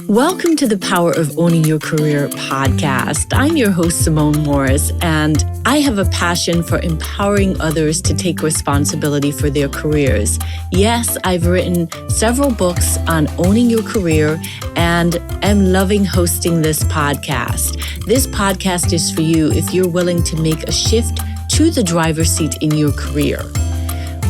Welcome to the Power of Owning Your Career podcast. I'm your host, Simone Morris, and I have a passion for empowering others to take responsibility for their careers. Yes, I've written several books on owning your career and am loving hosting this podcast. This podcast is for you if you're willing to make a shift to the driver's seat in your career.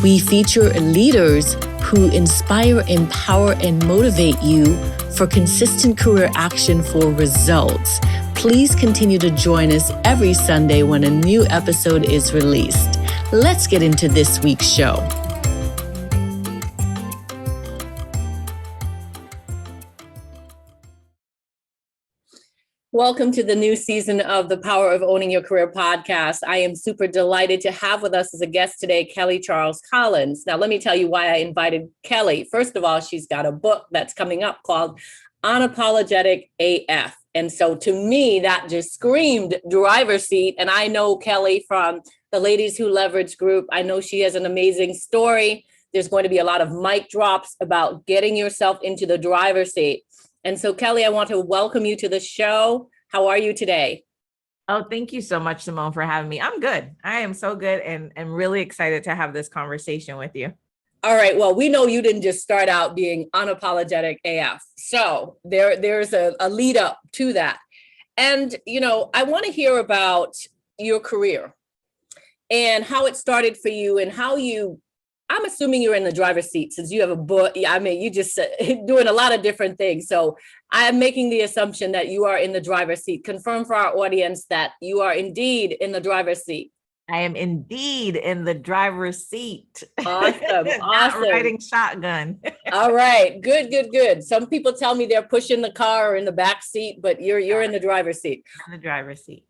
We feature leaders who inspire, empower, and motivate you for consistent career action for results. Please continue to join us every Sunday when a new episode is released. Let's get into this week's show. Welcome to the new season of the Power of Owning Your Career podcast. I am super delighted to have with us as a guest today, Kelly Charles Collins. Now, let me tell you why I invited Kelly. First of all, she's got a book that's coming up called Unapologetic AF. And so to me, that just screamed driver's seat. And I know Kelly from the Ladies Who Leverage group. I know she has an amazing story. There's going to be a lot of mic drops about getting yourself into the driver's seat. And so, Kelly, I want to welcome you to the show. How are you today? Oh, thank you so much, Simone, for having me. I'm good. I am so good and really excited to have this conversation with you. All right. Well, we know you didn't just start out being unapologetic AF. So there's a lead up to that. And, I want to hear about your career and how it started for you and how I'm assuming you're in the driver's seat since you have a book. I mean, you just doing a lot of different things. So I'm making the assumption that you are in the driver's seat. Confirm for our audience that you are indeed in the driver's seat. I am indeed in the driver's seat. Awesome. Not riding shotgun. All right. Good. Some people tell me they're pushing the car or in the back seat, but you're in the driver's seat. In the driver's seat.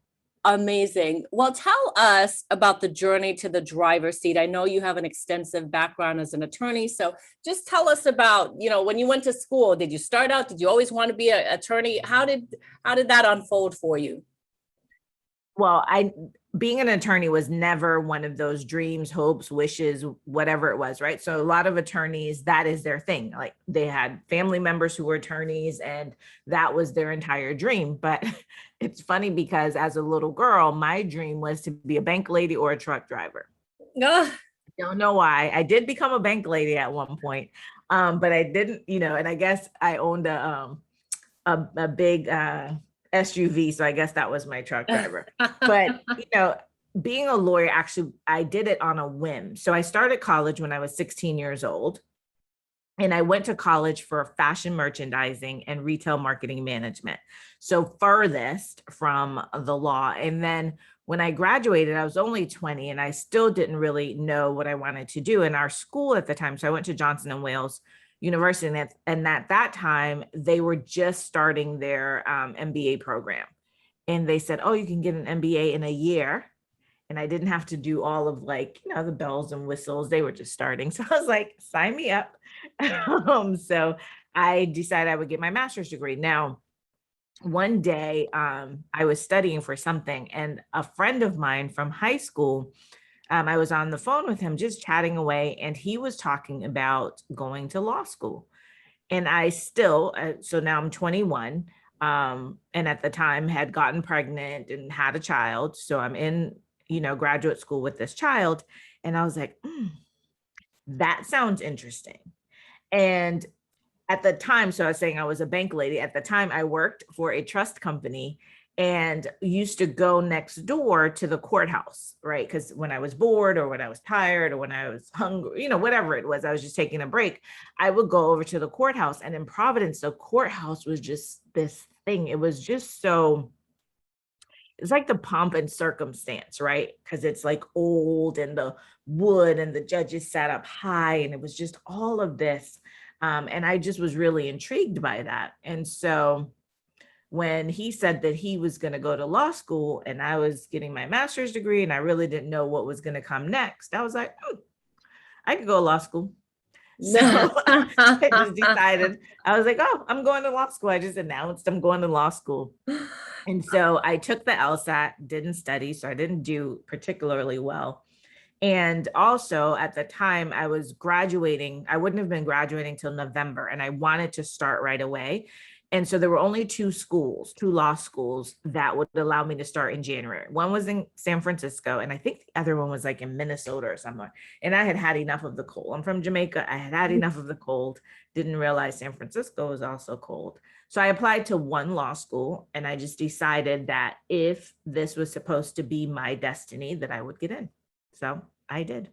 Amazing. Well, tell us about the journey to the driver's seat. I know you have an extensive background as an attorney. So just tell us about, when you went to school, did you start out? Did you always want to be an attorney? How did that unfold for you? Well, being an attorney was never one of those dreams, hopes, wishes, whatever it was, right? So a lot of attorneys, that is their thing. Like they had family members who were attorneys and that was their entire dream. But it's funny because as a little girl, my dream was to be a bank lady or a truck driver. I don't know why. I did become a bank lady at one point, but I didn't, and I guess I owned a big SUV. So I guess that was my truck driver. But, being a lawyer, actually, I did it on a whim. So I started college when I was 16 years old. And I went to college for fashion merchandising and retail marketing management. So furthest from the law. And then when I graduated, I was only 20 and I still didn't really know what I wanted to do in our school at the time. So I went to Johnson & Wales University. And at that time, they were just starting their MBA program. And they said, oh, you can get an MBA in a year. And I didn't have to do all of the bells and whistles. They were just starting. So I was like, sign me up. So I decided I would get my master's degree. Now, one day I was studying for something and a friend of mine from high school, I was on the phone with him, just chatting away. And he was talking about going to law school. And I still, so now I'm 21. And at the time had gotten pregnant and had a child. So I'm in graduate school with this child. And I was like, that sounds interesting. And at the time, so I was saying I was a bank lady. At the time, I worked for a trust company and used to go next door to the courthouse, right? Because when I was bored or when I was tired or when I was hungry, whatever it was, I was just taking a break, I would go over to the courthouse. And in Providence, the courthouse was just this thing. It was just so... it's like the pomp and circumstance, right? Because it's like old and the wood and the judges sat up high and it was just all of this. And I just was really intrigued by that. And so when he said that he was going to go to law school and I was getting my master's degree and I really didn't know what was going to come next, I was like, I could go to law school. So I just decided, I was like, oh, I'm going to law school. I just announced I'm going to law school. And so I took the LSAT, didn't study, so I didn't do particularly well. And also at the time I was graduating, I wouldn't have been graduating till November, and I wanted to start right away. And so there were only two law schools that would allow me to start in January. One was in San Francisco, and I think the other one was like in Minnesota or somewhere. And I had had enough of the cold. I'm from Jamaica. I had had enough of the cold. Didn't realize San Francisco was also cold. So I applied to one law school, and I just decided that if this was supposed to be my destiny, that I would get in. So I did.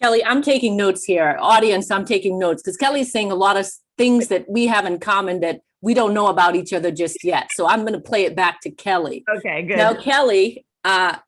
Kelly, I'm taking notes here. Audience, I'm taking notes because Kelly's saying a lot of things that we have in common that we don't know about each other just yet. So I'm going to play it back to Kelly. Okay, good. Now, Kelly,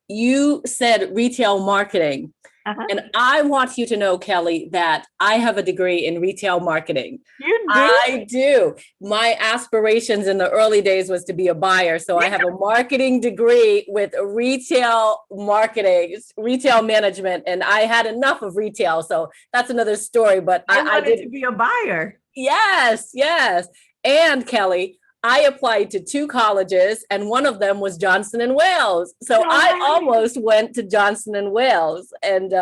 you said retail marketing. Uh-huh. And I want you to know, Kelly, that I have a degree in retail marketing. You do? I do. My aspirations in the early days was to be a buyer. So I have a marketing degree with retail marketing, retail management, and I had enough of retail. So that's another story. But I wanted did to be a buyer. Yes, yes. And Kelly, I applied to 2 colleges, and one of them was Johnson and Wales. So I almost went to Johnson and Wales. And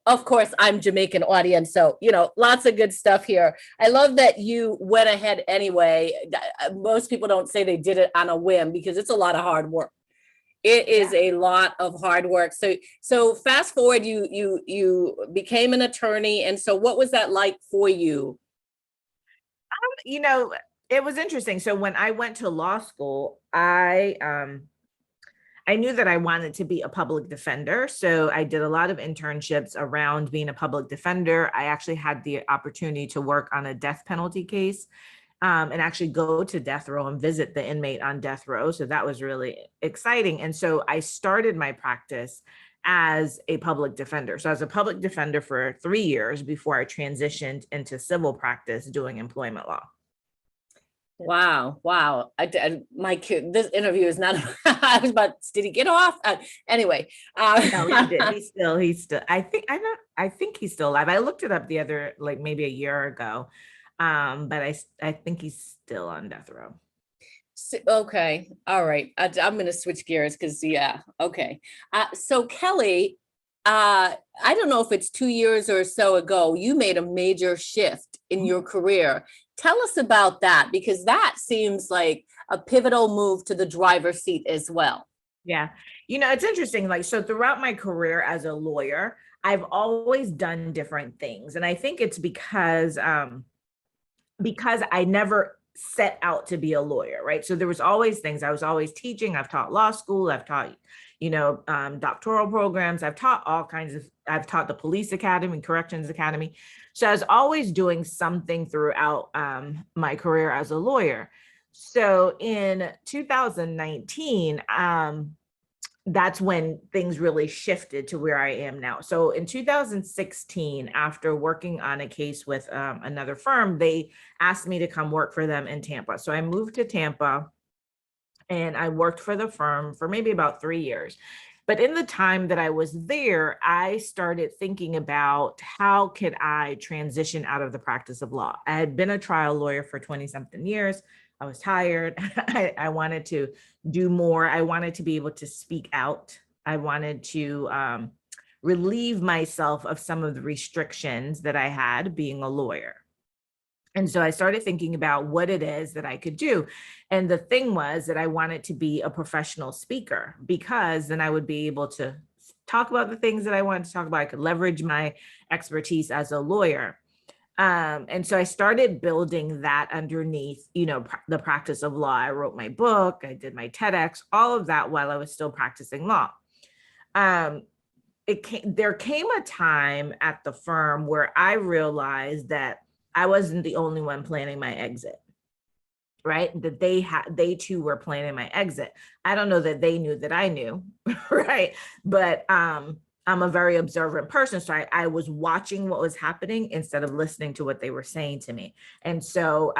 of course, I'm Jamaican, audience. So, lots of good stuff here. I love that you went ahead anyway. Most people don't say they did it on a whim because it's a lot of hard work. It is a lot of hard work. So fast forward, you became an attorney. And so what was that like for you? It was interesting. So when I went to law school, I knew that I wanted to be a public defender. So I did a lot of internships around being a public defender. I actually had the opportunity to work on a death penalty case, and actually go to death row and visit the inmate on death row. So that was really exciting. And so I started my practice as a public defender. So I was a public defender for 3 years before I transitioned into civil practice doing employment law. Wow. My kid, this interview is not, I was about, did he get off? Anyway. No, he did. He's still, I think he's still alive. I looked it up the other, like maybe a year ago. But I think he's still on death row. Okay. All right. I'm going to switch gears because, okay. So Kelly, I don't know if it's 2 years or so ago, you made a major shift in your career. Tell us about that, because that seems like a pivotal move to the driver's seat as well. Yeah. It's interesting. So throughout my career as a lawyer, I've always done different things. And I think it's because I never set out to be a lawyer, right? So there was always things. I was always teaching. I've taught law school. I've taught, doctoral programs. I've taught I've taught the police academy, corrections academy. So I was always doing something throughout my career as a lawyer. So in 2019, that's when things really shifted to where I am now. So in 2016, after working on a case with another firm, they asked me to come work for them in Tampa. So I moved to Tampa and I worked for the firm for maybe about 3 years. But in the time that I was there, I started thinking about how could I transition out of the practice of law. I had been a trial lawyer for 20 something years. I was tired. I wanted to do more. I wanted to be able to speak out. I wanted to relieve myself of some of the restrictions that I had being a lawyer. And so I started thinking about what it is that I could do. And the thing was that I wanted to be a professional speaker, because then I would be able to talk about the things that I wanted to talk about. I could leverage my expertise as a lawyer. And so I started building that underneath, the practice of law. I wrote my book, I did my TEDx, all of that while I was still practicing law. There came a time at the firm where I realized that I wasn't the only one planning my exit, right? That they too were planning my exit. I don't know that they knew that I knew, right? But I'm a very observant person. So I was watching what was happening instead of listening to what they were saying to me. And so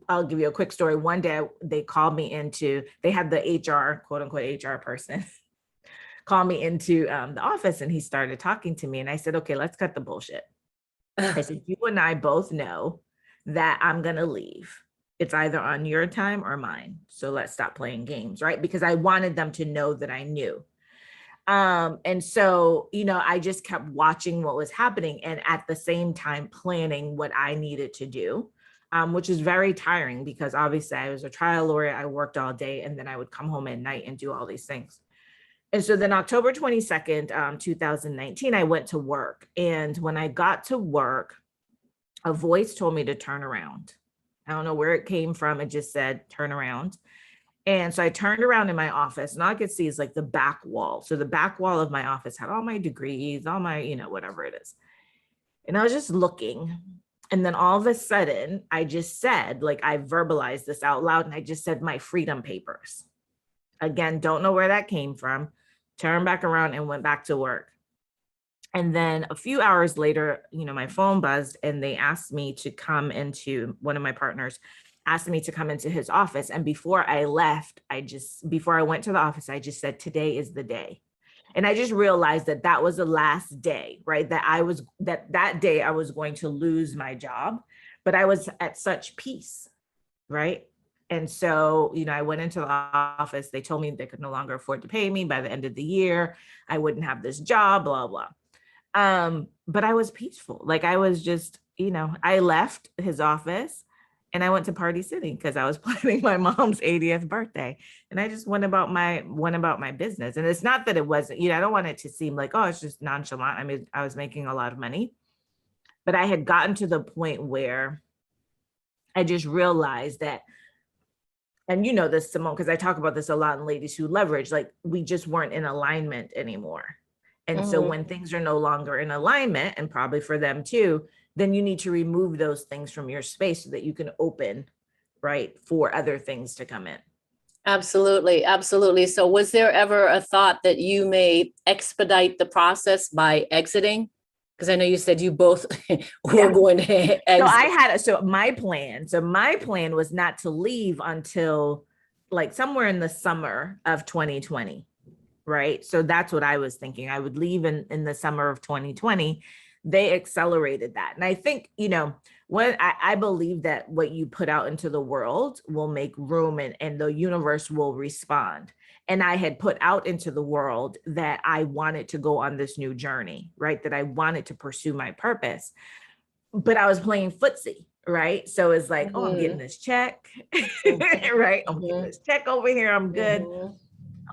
I'll give you a quick story. One day they called me they had the HR, quote unquote, HR person call me into the office, and he started talking to me. And I said, okay, let's cut the bullshit. I said, you and I both know that I'm going to leave. It's either on your time or mine. So let's stop playing games, right? Because I wanted them to know that I knew. And so, I just kept watching what was happening and at the same time planning what I needed to do, which is very tiring because obviously I was a trial lawyer. I worked all day and then I would come home at night and do all these things. And so then October 22nd, 2019, I went to work. And when I got to work, a voice told me to turn around. I don't know where it came from. It just said, turn around. And so I turned around in my office and all I could see is like the back wall. So the back wall of my office had all my degrees, all my, whatever it is. And I was just looking. And then all of a sudden, I just said, like, I verbalized this out loud and I just said, my freedom papers. Again, don't know where that came from. Turned back around and went back to work. And then a few hours later, my phone buzzed and they asked me to come into, one of my partners asked me to come into his office. And before I left, before I went to the office, I just said, today is the day. And I just realized that that was the last day, right? That day I was going to lose my job, but I was at such peace, right? And so, I went into the office. They told me they could no longer afford to pay me by the end of the year. I wouldn't have this job, blah, blah. But I was peaceful. Like I was just, I left his office and I went to Party City because I was planning my mom's 80th birthday. And I just went about my business. And it's not that it wasn't, I don't want it to seem like, oh, it's just nonchalant. I mean, I was making a lot of money, but I had gotten to the point where I just realized that, and this, Simone, because I talk about this a lot in Ladies Who Leverage, like we just weren't in alignment anymore. And so when things are no longer in alignment, and probably for them too, then you need to remove those things from your space so that you can open, right, for other things to come in. Absolutely. Absolutely. So was there ever a thought that you may expedite the process by exiting? Because I know you said you both were going to exit. So my plan was not to leave until like somewhere in the summer of 2020. Right. So that's what I was thinking. I would leave in the summer of 2020. They accelerated that. And I think, what I believe that what you put out into the world will make room and the universe will respond. And I had put out into the world that I wanted to go on this new journey, right? That I wanted to pursue my purpose, but I was playing footsie. Right. So it's like, oh, I'm getting this check, right? I'm getting this check over here. I'm good.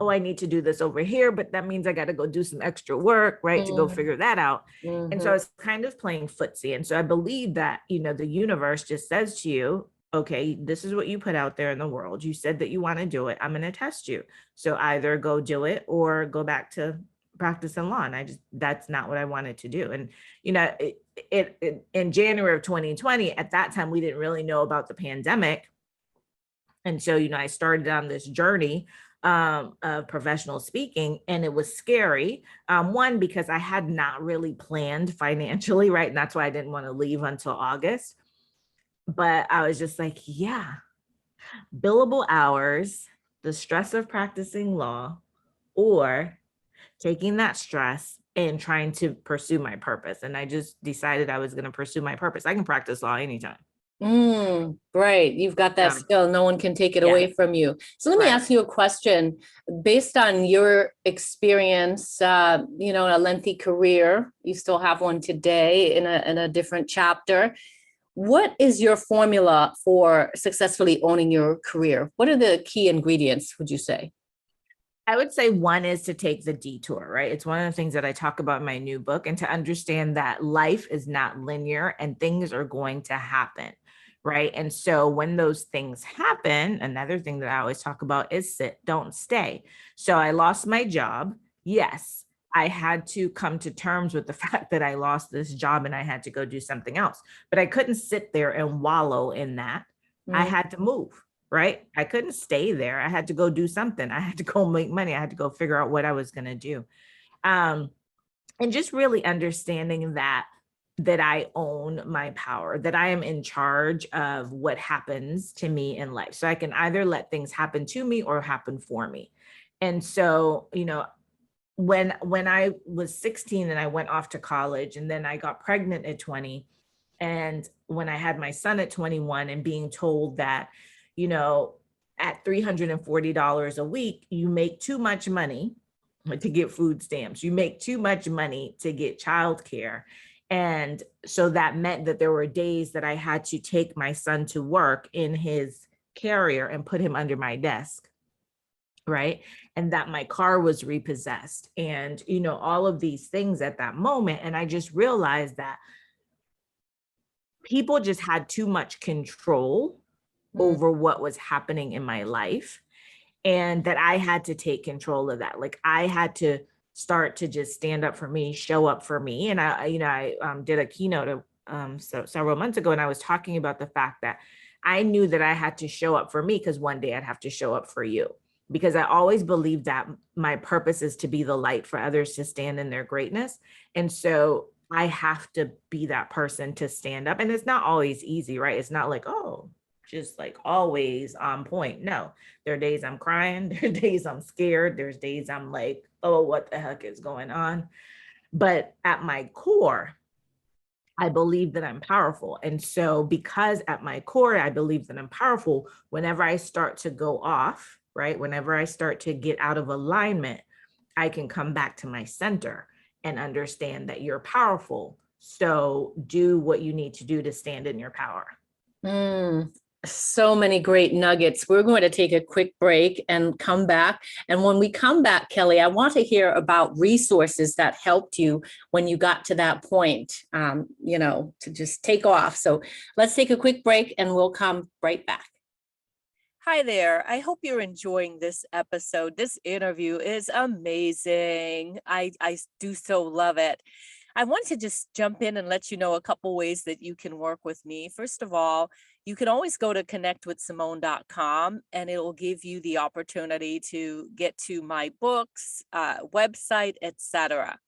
Oh, I need to do this over here, but that means I got to go do some extra work, right? To go figure that out. And so I was kind of playing footsie. And so I believe that, the universe just says to you, okay, this is what you put out there in the world. You said that you want to do it. I'm going to test you. So either go do it or go back to practicing law. And that's not what I wanted to do. And, it in January of 2020, at that time, we didn't really know about the pandemic. And so, I started on this journey of professional speaking, and it was scary. One, because I had not really planned financially, right? And that's why I didn't want to leave until August. But I was just like, yeah, billable hours, the stress of practicing law, or taking that stress and trying to pursue my purpose. And I just decided I was going to pursue my purpose. I can practice law anytime. Right. You've got that skill. No one can take it away from you. So let me ask you a question. Based on your experience, a lengthy career, you still have one today in a different chapter. What is your formula for successfully owning your career? What are the key ingredients, would you say? I would say one is to take the detour, right? It's one of the things that I talk about in my new book, and to understand that life is not linear and things are going to happen, right? And so when those things happen, another thing that I always talk about is sit, don't stay. So I lost my job. Yes, I had to come to terms with the fact that I lost this job and I had to go do something else, but I couldn't sit there and wallow in that. I had to move. Right? I couldn't stay there. I had to go do something. I had to go make money. I had to go figure out what I was going to do. And just really understanding that I own my power, that I am in charge of what happens to me in life. So I can either let things happen to me or happen for me. And so, when I was 16 and I went off to college, and then I got pregnant at 20. And when I had my son at 21, and being told that, at $340 a week, you make too much money, to get food stamps. You make too much money to get childcare. And so that meant that there were days that I had to take my son to work in his carrier and put him under my desk. Right. And that my car was repossessed and, all of these things at that moment. And I just realized that people just had too much control over what was happening in my life, and that I had to take control of that. Like I had to start to just stand up for me, show up for me. And I did a keynote several months ago, and I was talking about the fact that I knew that I had to show up for me because one day I'd have to show up for you. Because I always believed that my purpose is to be the light for others to stand in their greatness. And so I have to be that person to stand up. And it's not always easy, right? It's not like, oh, just like always on point. No, there are days I'm crying. There are days I'm scared. There's days I'm like, oh, what the heck is going on? But at my core, I believe that I'm powerful. And so because at my core, I believe that I'm powerful, whenever I start to go off, right? Whenever I start to get out of alignment, I can come back to my center and understand that you're powerful. So do what you need to do to stand in your power. So many great nuggets. We're going to take a quick break and come back. And when we come back, Kelly, I want to hear about resources that helped you when you got to that point, to just take off. So let's take a quick break and we'll come right back. Hi there. I hope you're enjoying this episode. This interview is amazing. I do so love it. I want to just jump in and let you know a couple ways that you can work with me. First of all, you can always go to connectwithsimone.com and it will give you the opportunity to get to my books, website, etc.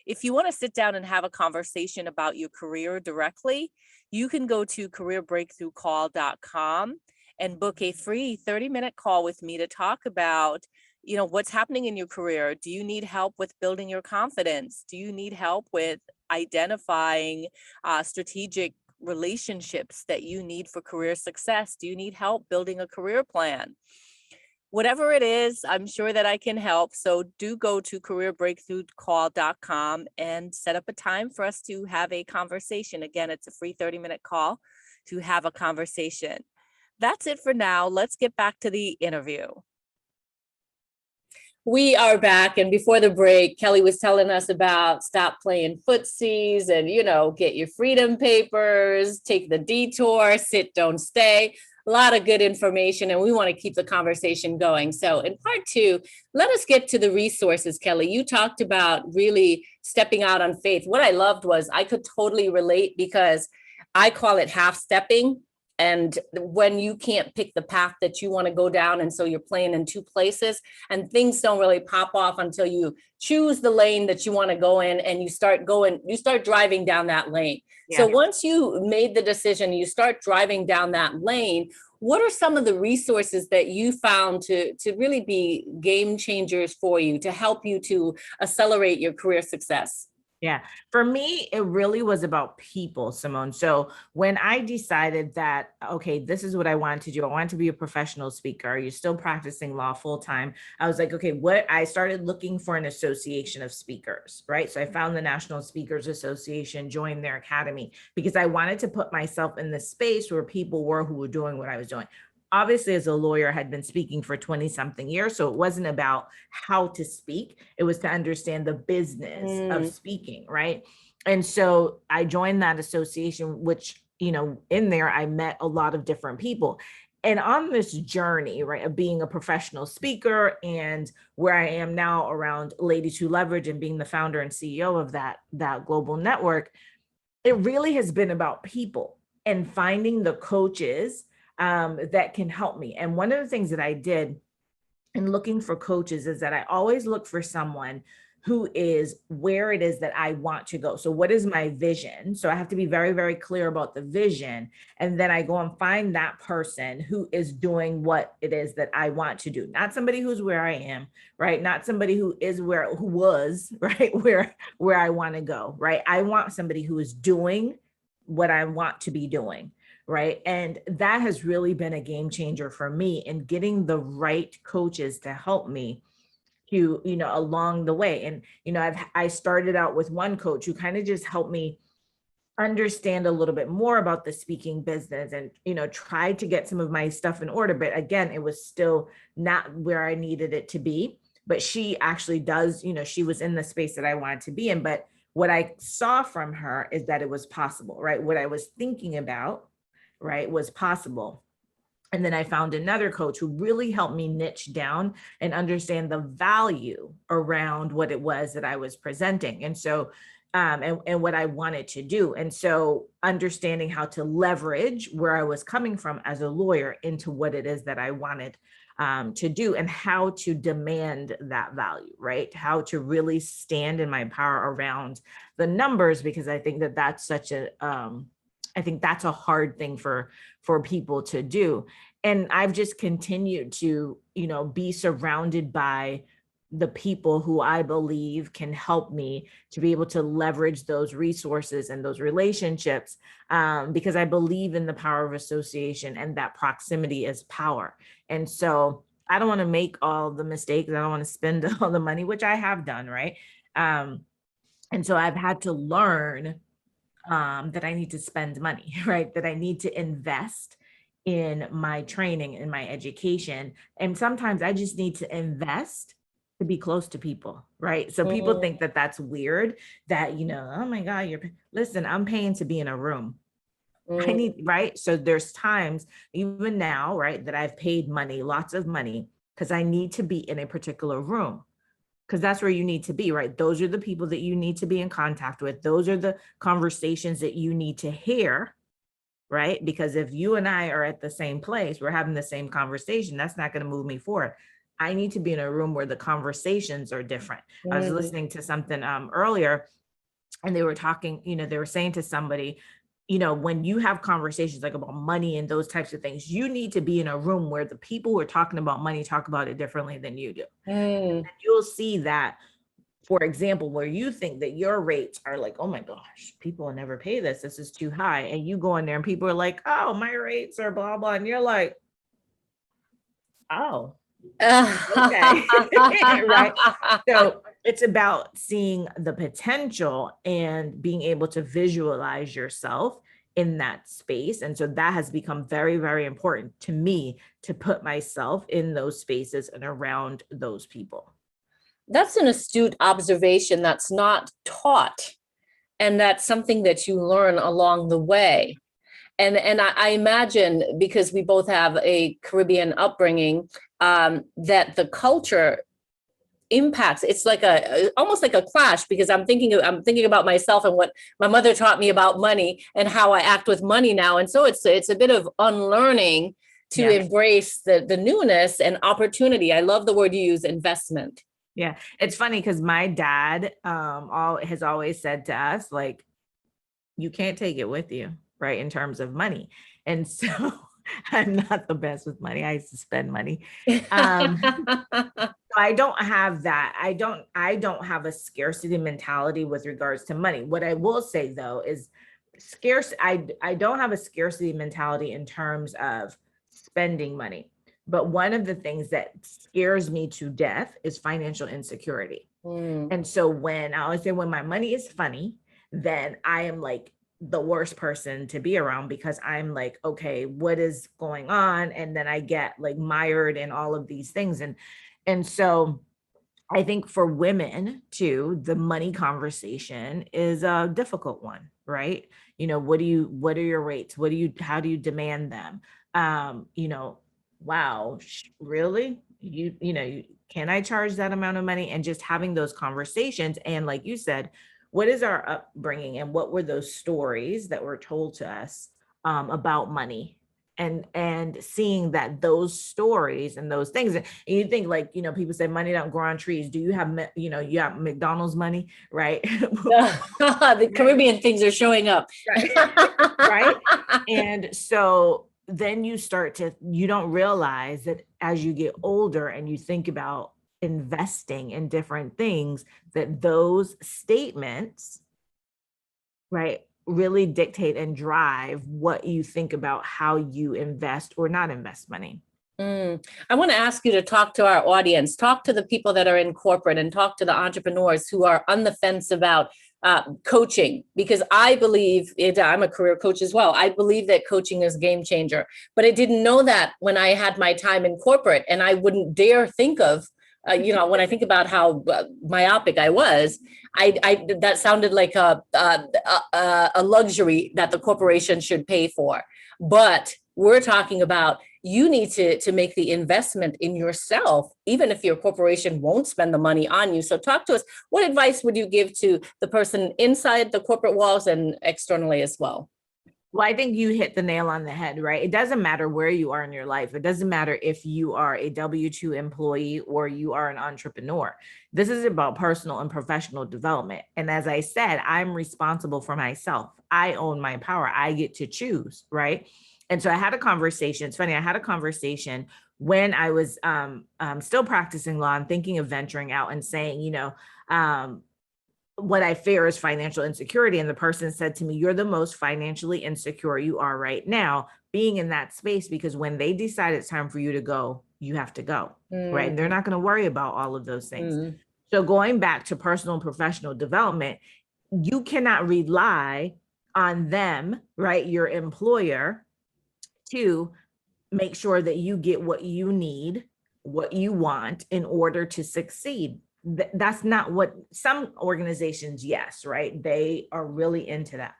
If you want to sit down and have a conversation about your career directly, you can go to careerbreakthroughcall.com and book a free 30-minute call with me to talk about, what's happening in your career. Do you need help with building your confidence? Do you need help with identifying strategic relationships that you need for career success? Do you need help building a career plan? Whatever it is, I'm sure that I can help. So do go to careerbreakthroughcall.com and set up a time for us to have a conversation. Again, it's a free 30-minute call to have a conversation. That's it for now. Let's get back to the interview. We are back. And before the break, Kelly was telling us about stop playing footsies and, get your freedom papers, take the detour, sit, don't stay. A lot of good information. And we want to keep the conversation going. So in part 2, let us get to the resources, Kelly. You talked about really stepping out on faith. What I loved was I could totally relate because I call it half stepping. And when you can't pick the path that you want to go down, and so you're playing in two places and things don't really pop off until you choose the lane that you want to go in and you start driving down that lane. Yeah. So once you made the decision, you start driving down that lane, what are some of the resources that you found to really be game changers for you, to help you to accelerate your career success? Yeah, for me, it really was about people, Simone. So when I decided that, okay, this is what I wanted to do, I wanted to be a professional speaker. You're still practicing law full time. I was like, okay, I started looking for an association of speakers, right? So I found the National Speakers Association, joined their academy because I wanted to put myself in the space where people were who were doing what I was doing. Obviously, as a lawyer, I had been speaking for 20 something years. So it wasn't about how to speak. It was to understand the business of speaking, right? And so I joined that association, which, in there, I met a lot of different people. And on this journey, right, of being a professional speaker and where I am now around Ladies Who Leverage and being the founder and CEO of that global network, it really has been about people and finding the coaches that can help me. And one of the things that I did in looking for coaches is that I always look for someone who is where it is that I want to go. So what is my vision? So I have to be very, very clear about the vision. And then I go and find that person who is doing what it is that I want to do. Not somebody who's where I am, right? Not somebody who was, right? Where I want to go, right? I want somebody who is doing what I want to be doing. Right. And that has really been a game changer for me in getting the right coaches to help me to, along the way. And, I started out with one coach who kind of just helped me understand a little bit more about the speaking business and, try to get some of my stuff in order. But again, it was still not where I needed it to be. But she actually does, she was in the space that I wanted to be in. But what I saw from her is that it was possible, right? What I was thinking about, right, was possible. And then I found another coach who really helped me niche down and understand the value around what it was that I was presenting. And so, and what I wanted to do. And so understanding how to leverage where I was coming from as a lawyer into what it is that I wanted to do, and how to demand that value, right? How to really stand in my power around the numbers, because I think that that's such a, I think that's a hard thing for people to do. And I've just continued to, be surrounded by the people who I believe can help me to be able to leverage those resources and those relationships, because I believe in the power of association, and that proximity is power. And so I don't want to make all the mistakes. I don't want to spend all the money, which I have done, right? And so I've had to learn that I need to spend money, right? That I need to invest in my training, in my education. And sometimes I just need to invest to be close to people, right? So people think that that's weird, that, oh my God, listen, I'm paying to be in a room. I need, right? So there's times, even now, right, that I've paid money, lots of money, because I need to be in a particular room. Because that's where you need to be, right? Those are the people that you need to be in contact with. Those are the conversations that you need to hear, right? Because if you and I are at the same place, we're having the same conversation, that's not going to move me forward. I need to be in a room where the conversations are different. I was listening to something earlier, and they were talking, they were saying to somebody, when you have conversations like about money and those types of things, you need to be in a room where the people who are talking about money talk about it differently than you do. And you'll see that, for example, where you think that your rates are like, oh my gosh, people will never pay this. This is too high. And you go in there and people are like, oh, my rates are blah, blah. And you're like, oh, okay. Right. So it's about seeing the potential and being able to visualize yourself in that space. And so that has become very, very important to me, to put myself in those spaces and around those people. That's an astute observation that's not taught. And that's something that you learn along the way. And I imagine, because we both have a Caribbean upbringing, that the culture impacts. It's like almost like a clash, because I'm thinking about myself and what my mother taught me about money and how I act with money now. And so it's a bit of unlearning to embrace the newness and opportunity. I love the word you use, investment. Yeah, it's funny because my dad has always said to us, like, you can't take it with you, right, in terms of money. And so I'm not the best with money. I used to spend money. I don't have that. I don't have a scarcity mentality with regards to money. What I will say, though, is I don't have a scarcity mentality in terms of spending money. But one of the things that scares me to death is financial insecurity. And so when I always say, when my money is funny, then I am like the worst person to be around, because I'm like, okay, what is going on? And then I get like mired in all of these things. And so I think for women too, the money conversation is a difficult one, right? What are your rates? How do you demand them? Wow, really? Can I charge that amount of money? And just having those conversations. And like you said, what is our upbringing, and what were those stories that were told to us about money? And seeing that those stories and those things, and you think, like, people say money don't grow on trees. Do you have, you have McDonald's money, right? The Caribbean things are showing up. Right. And so then you don't realize that as you get older and you think about investing in different things, that those statements, right, really dictate and drive what you think about how you invest or not invest money. I want to ask you to talk to our audience, talk to the people that are in corporate and talk to the entrepreneurs who are on the fence about coaching, because I believe I'm a career coach as well. I believe that coaching is a game changer, but I didn't know that when I had my time in corporate, and I wouldn't dare think of, when I think about how myopic I was, I that sounded like a luxury that the corporation should pay for. But we're talking about you need to make the investment in yourself, even if your corporation won't spend the money on you. So talk to us. What advice would you give to the person inside the corporate walls and externally as well? Well, I think you hit the nail on the head, right? It doesn't matter where you are in your life. It doesn't matter if you are a W-2 employee or you are an entrepreneur. This is about personal and professional development. And as I said, I'm responsible for myself. I own my power. I get to choose, right? And so I had a conversation. It's funny. I had a conversation when I was still practicing law and thinking of venturing out and saying, what I fear is financial insecurity. And the person said to me, you're the most financially insecure you are right now, being in that space, because when they decide it's time for you to go, you have to go, right? And they're not going to worry about all of those things. So going back to personal and professional development, you cannot rely on them, right? Your employer, to make sure that you get what you need, what you want in order to succeed. That's not what some organizations, yes, right? They are really into that.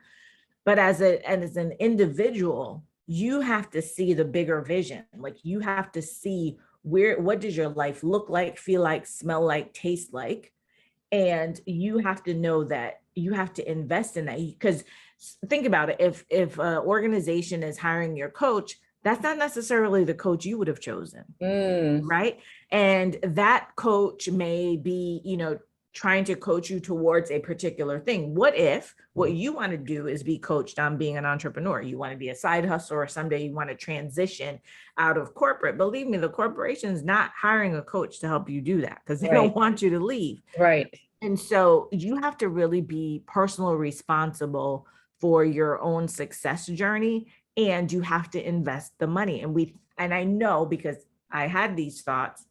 But as an individual, you have to see the bigger vision. Like you have to see what does your life look like, feel like, smell like, taste like? And you have to know that you have to invest in that, because think about it. If an organization is hiring your coach, that's not necessarily the coach you would have chosen, right? And that coach may be, trying to coach you towards a particular thing. What if what you want to do is be coached on being an entrepreneur? You want to be a side hustler, or someday you want to transition out of corporate. Believe me, the corporation is not hiring a coach to help you do that, because they don't want you to leave. Right. And so you have to really be personally responsible for your own success journey, and you have to invest the money. And I know, because I had these thoughts,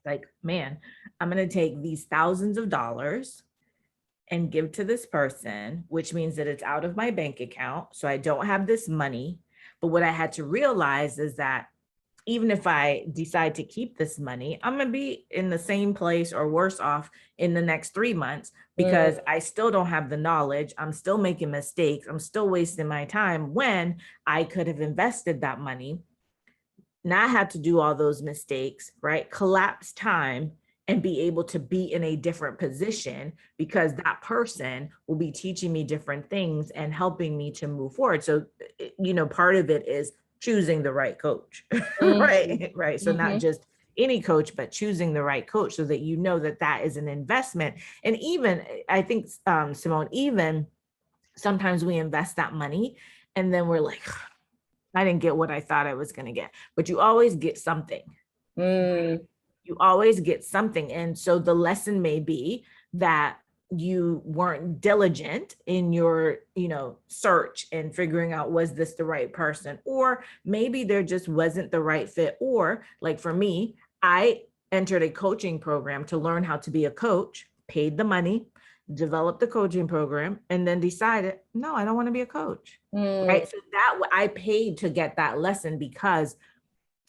like, man, I'm going to take these thousands of dollars and give to this person, which means that it's out of my bank account. So I don't have this money. But what I had to realize is that even if I decide to keep this money, I'm going to be in the same place or worse off in the next 3 months, because I still don't have the knowledge. I'm still making mistakes. I'm still wasting my time when I could have invested that money, not had to do all those mistakes, right? Collapse time and be able to be in a different position, because that person will be teaching me different things and helping me to move forward. So, part of it is choosing the right coach, right? So not just any coach, but choosing the right coach, so that that is an investment. And even, I think, Simone, even sometimes we invest that money and then we're like, I didn't get what I thought I was going to get, but you always get something. You always get something. And so the lesson may be that you weren't diligent in your, search and figuring out, was this the right person? Or maybe there just wasn't the right fit. Or like for me, I entered a coaching program to learn how to be a coach, paid the money, developed the coaching program, and then decided, no, I don't want to be a coach. Right. So that I paid to get that lesson, because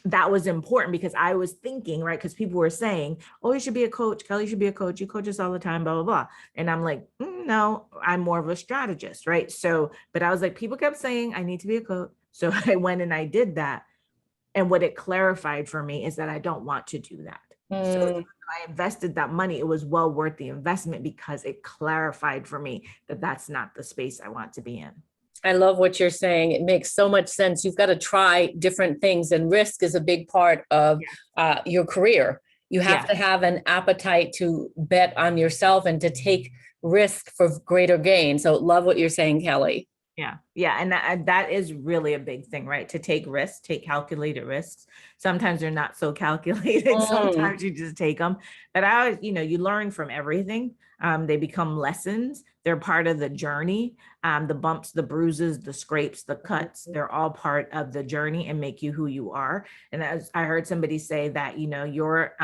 that was important, because I was thinking, right, because people were saying, oh, you should be a coach. Kelly, you should be a coach. You coach us all the time, blah, blah, blah. And I'm like, no, I'm more of a strategist, right? So, but I was like, people kept saying I need to be a coach. So I went and I did that. And what it clarified for me is that I don't want to do that. So I invested that money. It was well worth the investment, because it clarified for me that that's not the space I want to be in. I love what you're saying. It makes so much sense. You've got to try different things, and risk is a big part of your career. You have to have an appetite to bet on yourself and to take risk for greater gain. So love what you're saying, Kelly. Yeah. And that is really a big thing, right? To take risks, take calculated risks. Sometimes they're not so calculated. Sometimes you just take them. But I always, you learn from everything. They become lessons. They're part of the journey. The bumps, the bruises, the scrapes, the cuts, they're all part of the journey and make you who you are. And as I heard somebody say that, your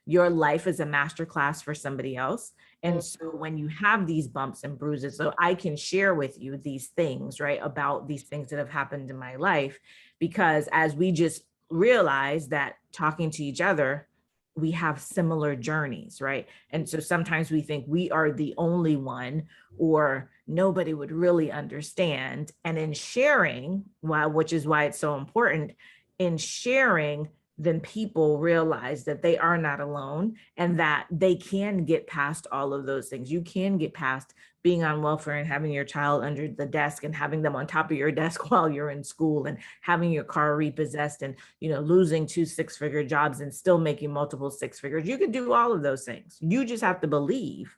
life is a masterclass for somebody else. And so when you have these bumps and bruises, so I can share with you these things, right, about these things that have happened in my life, because as we just realize that talking to each other, we have similar journeys, right? And so sometimes we think we are the only one or nobody would really understand. And in sharing, which is why it's so important, in sharing, then people realize that they are not alone and that they can get past all of those things. You can get past being on welfare and having your child under the desk and having them on top of your desk while you're in school and having your car repossessed and, losing 2 6-figure jobs and still making multiple 6 figures. You can do all of those things. You just have to believe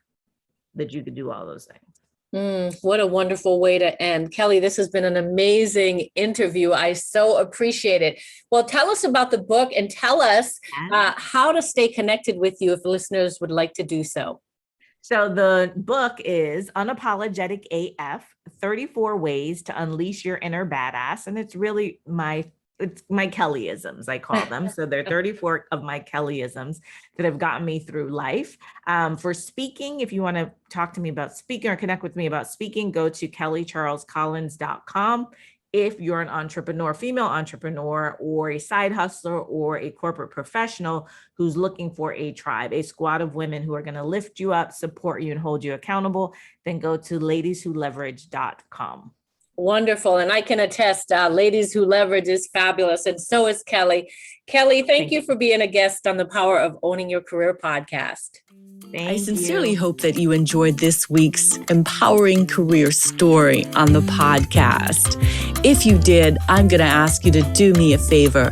that you could do all those things. What a wonderful way to end. Kelly, this has been an amazing interview. I so appreciate it. Well, tell us about the book and tell us how to stay connected with you if listeners would like to do so. So the book is Unapologetic AF, 34 Ways to Unleash Your Inner Badass. And it's really my Kellyisms, I call them. So there are 34 of my Kellyisms that have gotten me through life. For speaking, if you want to talk to me about speaking or connect with me about speaking, go to kellycharlescollins.com. If you're an entrepreneur, female entrepreneur, or a side hustler, or a corporate professional who's looking for a tribe, a squad of women who are going to lift you up, support you, and hold you accountable, then go to ladieswholeverage.com. Wonderful. And I can attest, Ladies Who Leverage is fabulous. And so is Kelly. Kelly, thank you for being a guest on the Power of Owning Your Career podcast. I sincerely hope that you enjoyed this week's empowering career story on the podcast. If you did, I'm going to ask you to do me a favor.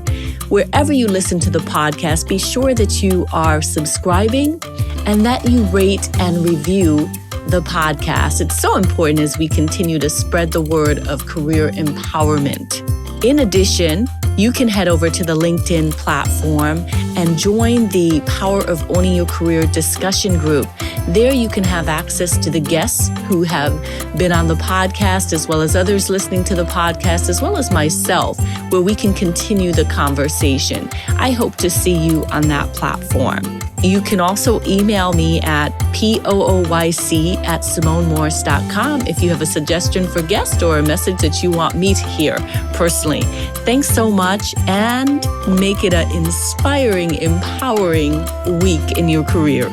Wherever you listen to the podcast, be sure that you are subscribing and that you rate and review the podcast. It's so important as we continue to spread the word of career empowerment. In addition, you can head over to the LinkedIn platform and join the Power of Owning Your Career discussion group. There you can have access to the guests who have been on the podcast, as well as others listening to the podcast, as well as myself, where we can continue the conversation. I hope to see you on that platform. You can also email me at pooyc@simonemorris.com if you have a suggestion for guest or a message that you want me to hear personally. Thanks so much, and make it an inspiring, empowering week in your career.